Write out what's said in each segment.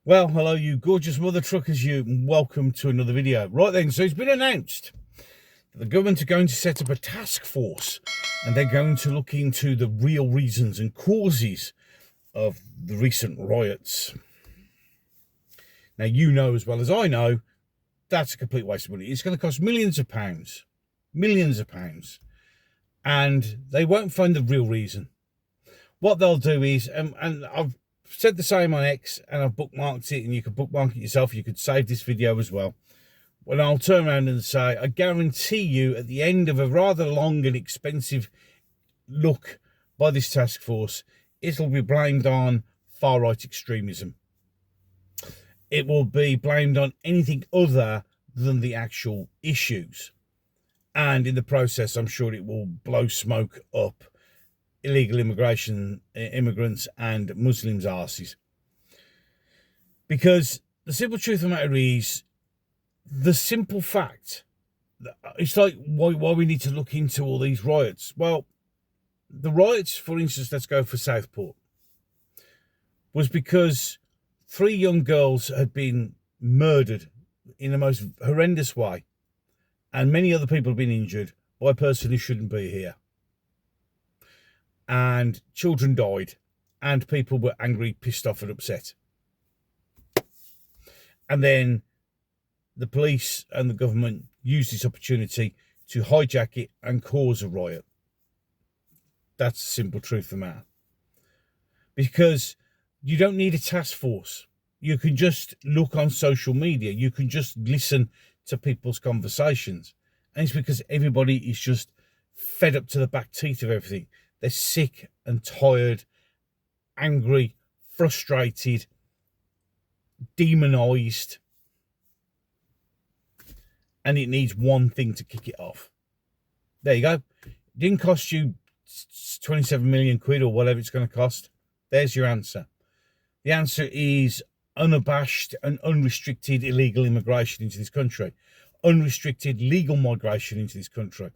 Well, hello, you gorgeous mother truckers, you, and welcome to another video. Right then, so it's been announced that the government are going to set up a task force and they're going to look into the real reasons and causes of the recent riots. Now, you know as well as I know, that's a complete waste of money. It's going to cost millions of pounds, and they won't find the real reason. What they'll do is, and I've said the same on X, and I've bookmarked it, and you can bookmark it yourself. You could save this video as well. Well, I'll turn around and say, I guarantee you, at the end of a rather long and expensive look by this task force, it'll be blamed on far-right extremism. It will be blamed on anything other than the actual issues. And in the process, I'm sure it will blow smoke up illegal immigrants and Muslims' arses. Because the simple truth of the matter is, the simple fact, it's like why we need to look into all these riots. Well, the riots, for instance, let's go for Southport, was because 3 young girls had been murdered in the most horrendous way, and many other people have been injured by a person who shouldn't be here. And children died, and people were angry, pissed off, and upset. And then the police and the government used this opportunity to hijack it and cause a riot. That's the simple truth of the matter. Because you don't need a task force. You can just look on social media. You can just listen to people's conversations. And it's because everybody is just fed up to the back teeth of everything. They're sick and tired, angry, frustrated, demonised. And it needs one thing to kick it off. There you go. It didn't cost you 27 million quid or whatever it's going to cost. There's your answer. The answer is unabashed and unrestricted illegal immigration into this country. Unrestricted legal migration into this country.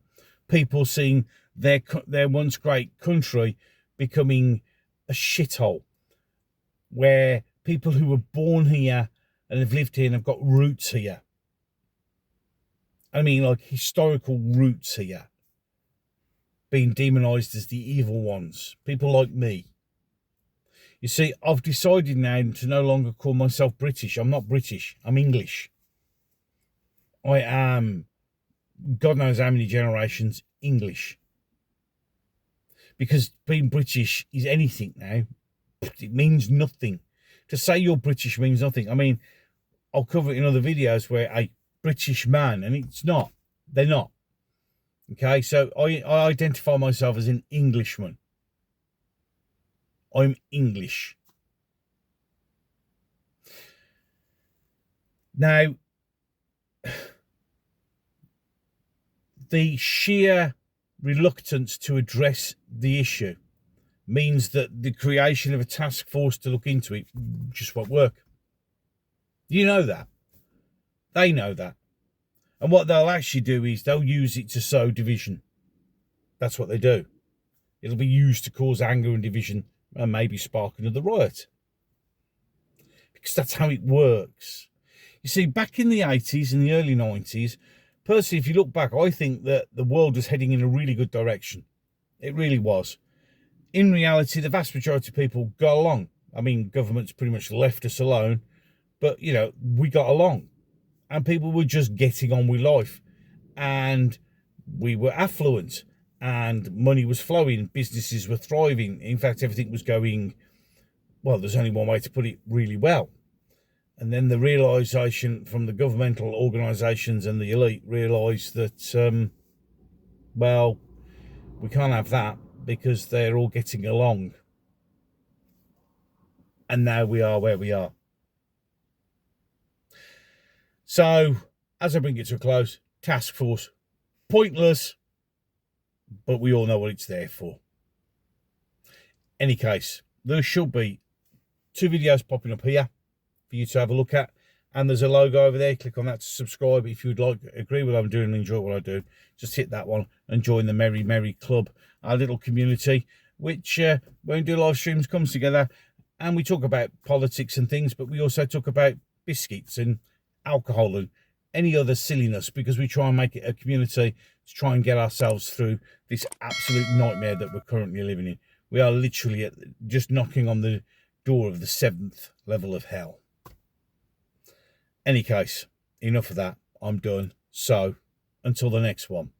People seeing their once great country becoming a shithole, where people who were born here and have lived here and have got roots here, I mean like historical roots here, being demonised as the evil ones. People like me. You see, I've decided now to no longer call myself British. I'm not British. I'm English. I am, God knows how many generations, English. Because being British is anything now. It means nothing. To say you're British means nothing. I mean, I'll cover it in other videos where a British man, and it's not. They're not. Okay, so I identify myself as an Englishman. I'm English. Now, the sheer reluctance to address the issue means that the creation of a task force to look into it just won't work. You know that. They know that. And what they'll actually do is they'll use it to sow division. That's what they do. It'll be used to cause anger and division and maybe spark another riot. Because that's how it works. You see, back in the 80s and the early 90s, personally, if you look back, I think that the world was heading in a really good direction. It really was. In reality, the vast majority of people got along. I mean, governments pretty much left us alone, but, you know, we got along. And people were just getting on with life. And we were affluent. And money was flowing. Businesses were thriving. In fact, everything was going, well, there's only one way to put it, really well. And then the realisation from the governmental organisations and the elite realised that, well, we can't have that because they're all getting along. And now we are where we are. So, as I bring it to a close, task force, pointless, but we all know what it's there for. Any case, there should be 2 videos popping up here for you to have a look at, and there's a logo over there. Click on that to subscribe. If you'd like, agree with what I'm doing and enjoy what I do, just hit that one and join the merry club, our little community, which when we do live streams comes together And we talk about politics and things, but we also talk about biscuits and alcohol and any other silliness, because we try and make it a community to try and get ourselves through this absolute nightmare that we're currently living in. We are literally just knocking on the door of the 7th level of hell. Any case, enough of that. I'm done. So, until the next one.